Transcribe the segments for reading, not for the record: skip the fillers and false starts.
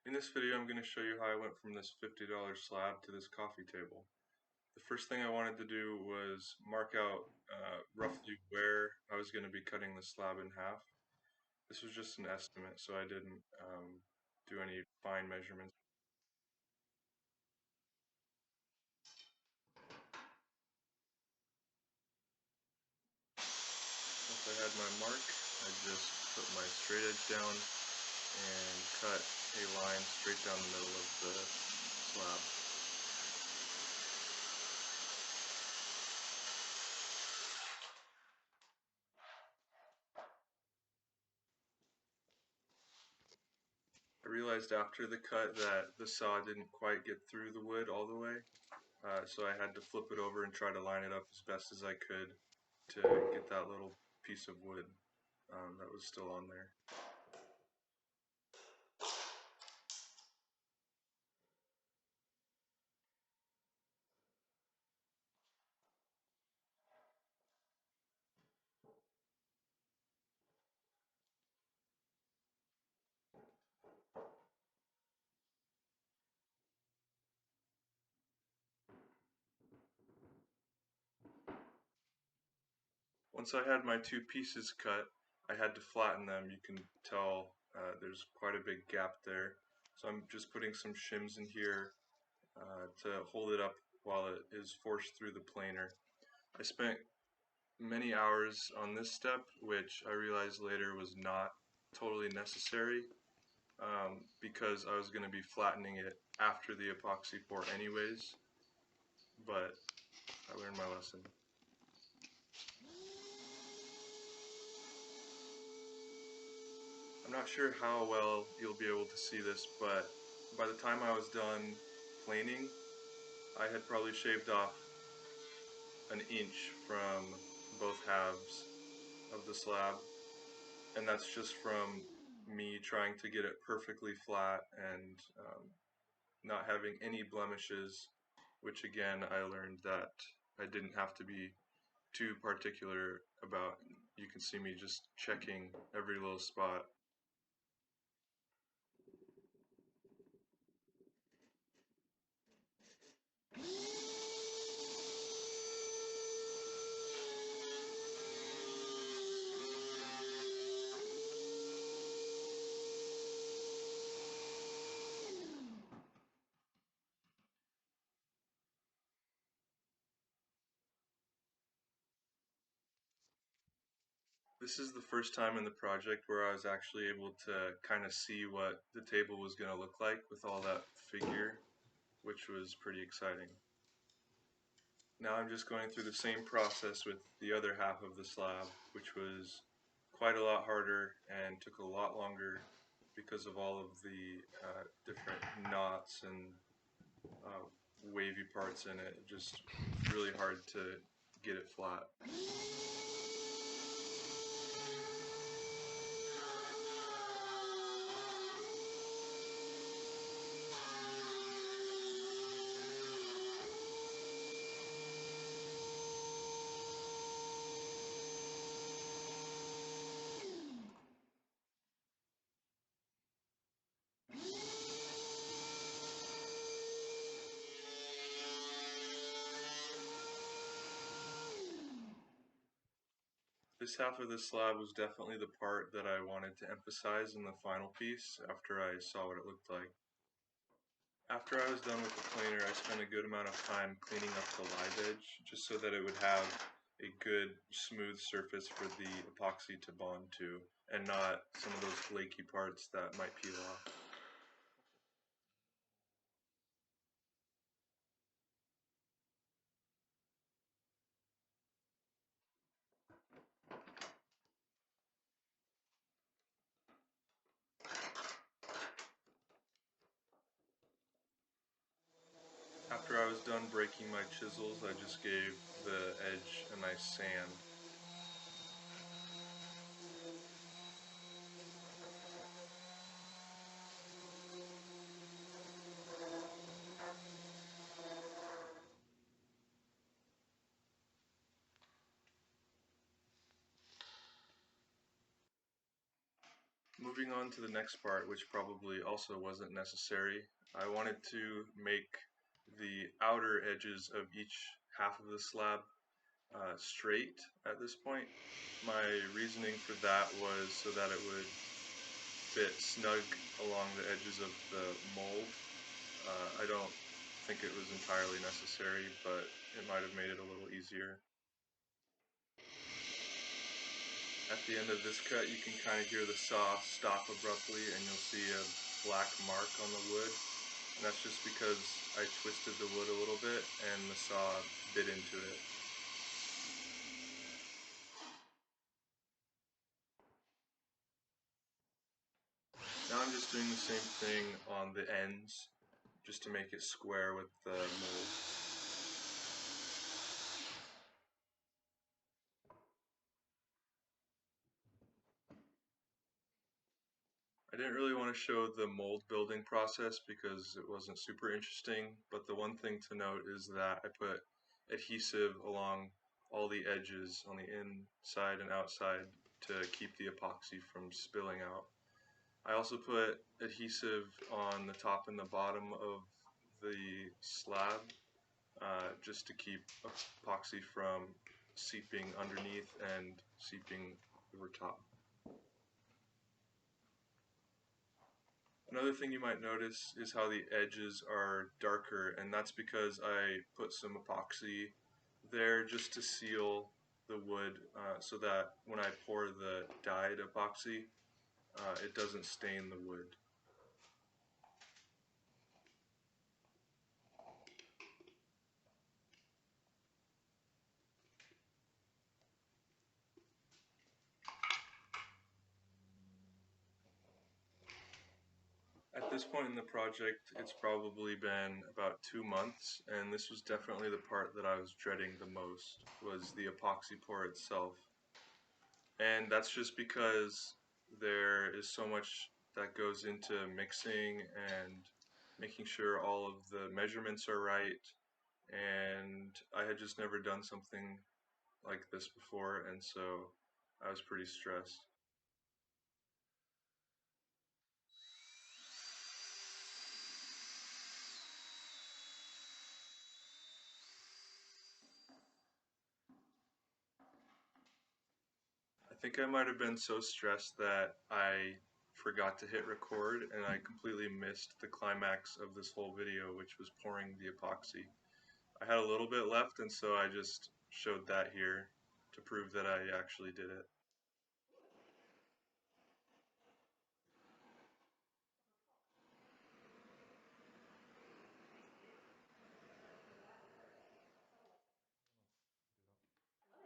In this video, I'm going to show you how I went from this $50 slab to this coffee table. The first thing I wanted to do was mark out roughly where I was going to be cutting the slab in half. This was just an estimate, so I didn't do any fine measurements. Once I had my mark, I just put my straight edge down and cut a line straight down the middle of the slab. I realized after the cut that the saw didn't quite get through the wood all the way, so I had to flip it over and try to line it up as best as I could to get that little piece of wood that was still on there. Once I had my two pieces cut, I had to flatten them. You can tell there's quite a big gap there. So I'm just putting some shims in here to hold it up while it is forced through the planer. I spent many hours on this step, which I realized later was not totally necessary because I was going to be flattening it after the epoxy pour anyways, but I learned my lesson. I'm not sure how well you'll be able to see this, but by the time I was done planing, I had probably shaved off an inch from both halves of the slab, and that's just from me trying to get it perfectly flat and not having any blemishes, which again I learned that I didn't have to be too particular about. You can see me just checking every little spot. This is the first time in the project where I was actually able to kind of see what the table was going to look like with all that figure, which was pretty exciting. Now I'm just going through the same process with the other half of the slab, which was quite a lot harder and took a lot longer because of all of the different knots and wavy parts in it. Just really hard to get it flat. This half of the slab was definitely the part that I wanted to emphasize in the final piece after I saw what it looked like. After I was done with the planer, I spent a good amount of time cleaning up the live edge just so that it would have a good smooth surface for the epoxy to bond to and not some of those flaky parts that might peel off. After I was done breaking my chisels, I just gave the edge a nice sand. moving on to the next part, which probably also wasn't necessary, I wanted to make the outer edges of each half of the slab straight at this point. My reasoning for that was so that it would fit snug along the edges of the mold. I don't think it was entirely necessary, but it might have made it a little easier. At the end of this cut, you can kind of hear the saw stop abruptly, and you'll see a black mark on the wood. And that's just because I twisted the wood a little bit and the saw bit into it. Now I'm just doing the same thing on the ends, just to make it square with the mold. I didn't really want to show the mold building process because it wasn't super interesting, but the one thing to note is that I put adhesive along all the edges on the inside and outside to keep the epoxy from spilling out. I also put adhesive on the top and the bottom of the slab just to keep epoxy from seeping underneath and seeping over top. Another thing you might notice is how the edges are darker, and that's because I put some epoxy there just to seal the wood so that when I pour the dyed epoxy, it doesn't stain the wood. At this point in the project, it's probably been about 2 months, and this was definitely the part that I was dreading the most, was the epoxy pour itself. And that's just because there is so much that goes into mixing and making sure all of the measurements are right, and I had just never done something like this before, and so I was pretty stressed. I think I might have been so stressed that I forgot to hit record and I completely missed the climax of this whole video, which was pouring the epoxy. I had a little bit left, and so I just showed that here to prove that I actually did it.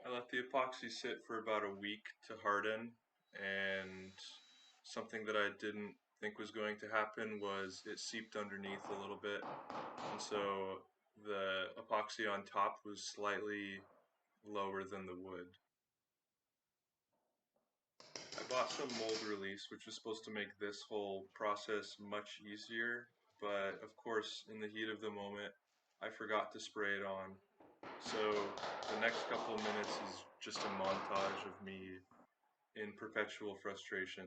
I let the epoxy sit for about a week to harden, and something that I didn't think was going to happen was it seeped underneath a little bit, and so the epoxy on top was slightly lower than the wood. I bought some mold release, which was supposed to make this whole process much easier, but of course, in the heat of the moment, I forgot to spray it on. So the next couple of minutes is just a montage of me in perpetual frustration.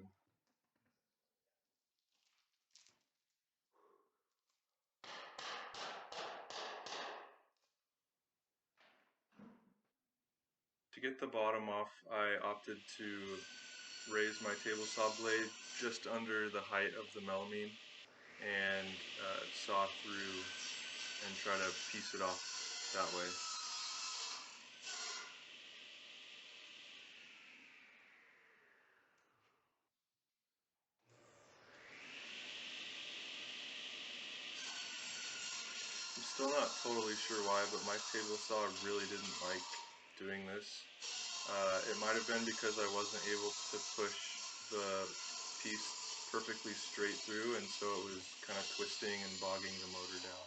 To get the bottom off, I opted to raise my table saw blade just under the height of the melamine and saw through and try to piece it off that way. I'm still not totally sure why, but my table saw really didn't like doing this. It might have been because I wasn't able to push the piece perfectly straight through, and so it was kind of twisting and bogging the motor down.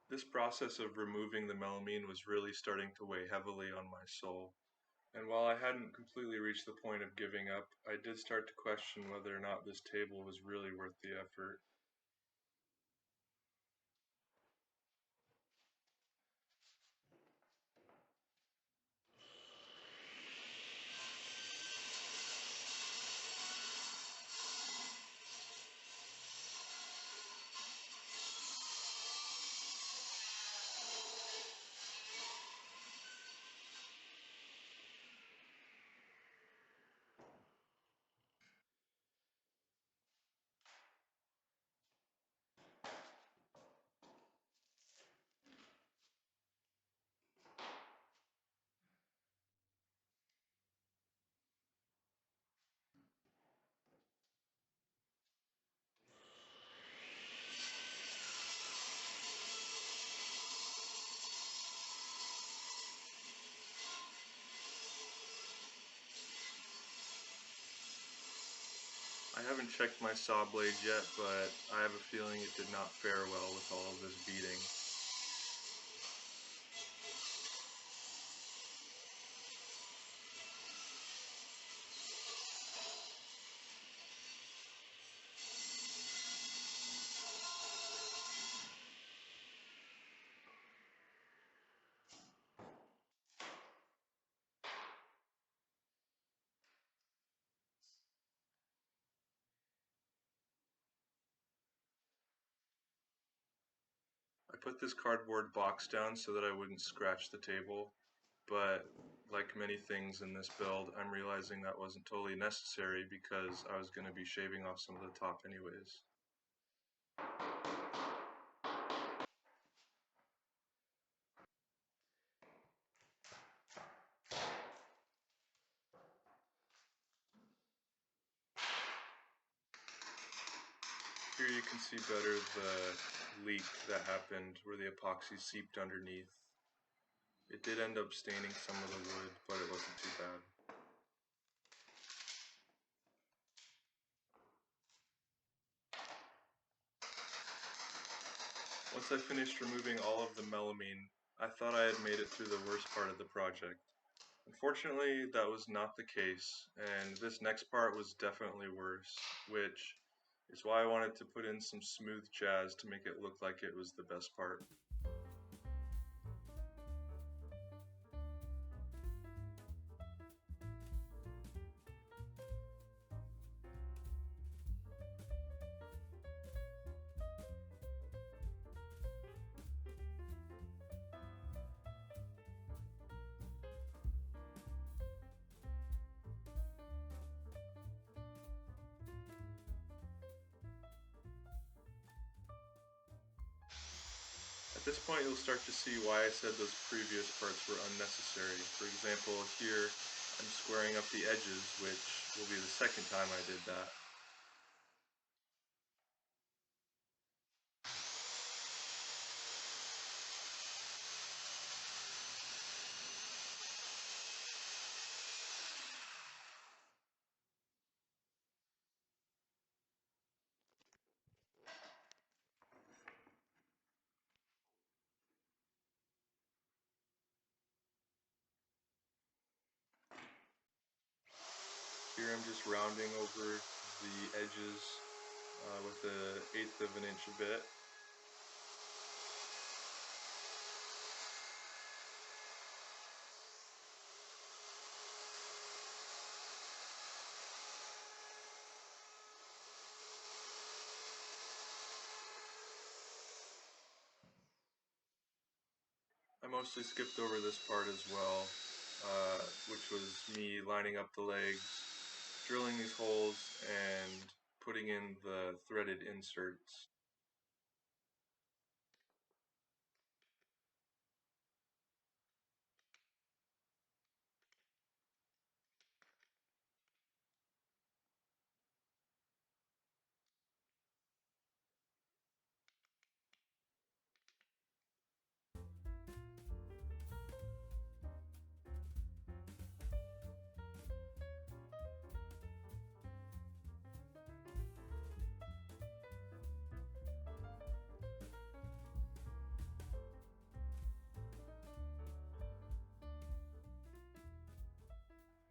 This process of removing the melamine was really starting to weigh heavily on my soul. And while I hadn't completely reached the point of giving up, I did start to question whether or not this table was really worth the effort. I haven't checked my saw blade yet, but I have a feeling it did not fare well with all of this beating. I put this cardboard box down so that I wouldn't scratch the table, but like many things in this build, I'm realizing that wasn't totally necessary because I was going to be shaving off some of the top anyways. Here you can see better the leak that happened where the epoxy seeped underneath. It did end up staining some of the wood, but it wasn't too bad. Once I finished removing all of the melamine, I thought I had made it through the worst part of the project. Unfortunately, that was not the case, and this next part was definitely worse, which is why I wanted to put in some smooth jazz to make it look like it was the best part. At this point, you'll start to see why I said those previous parts were unnecessary. For example, here I'm squaring up the edges, which will be the second time I did that. Here I'm just rounding over the edges with an eighth of an inch a bit. I mostly skipped over this part as well, which was me lining up the legs, drilling these holes, and putting in the threaded inserts.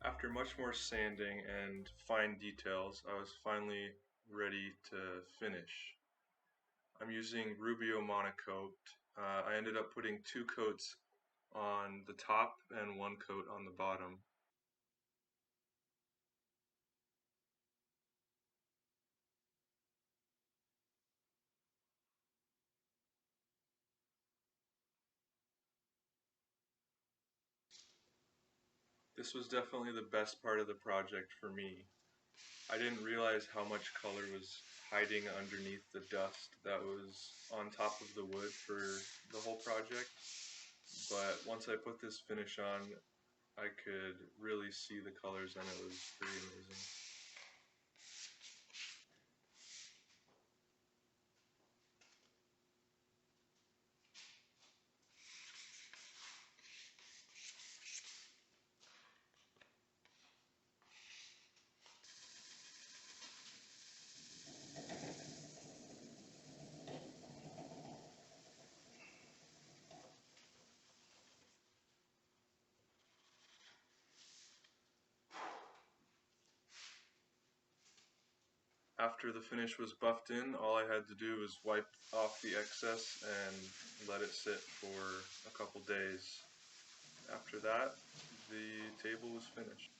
After much more sanding and fine details, I was finally ready to finish. I'm using Rubio Monocoat. I ended up putting 2 coats on the top and 1 coat on the bottom. This was definitely the best part of the project for me. I didn't realize how much color was hiding underneath the dust that was on top of the wood for the whole project, but once I put this finish on, I could really see the colors and it was pretty amazing. After the finish was buffed in, all I had to do was wipe off the excess and let it sit for a couple days. After that, the table was finished.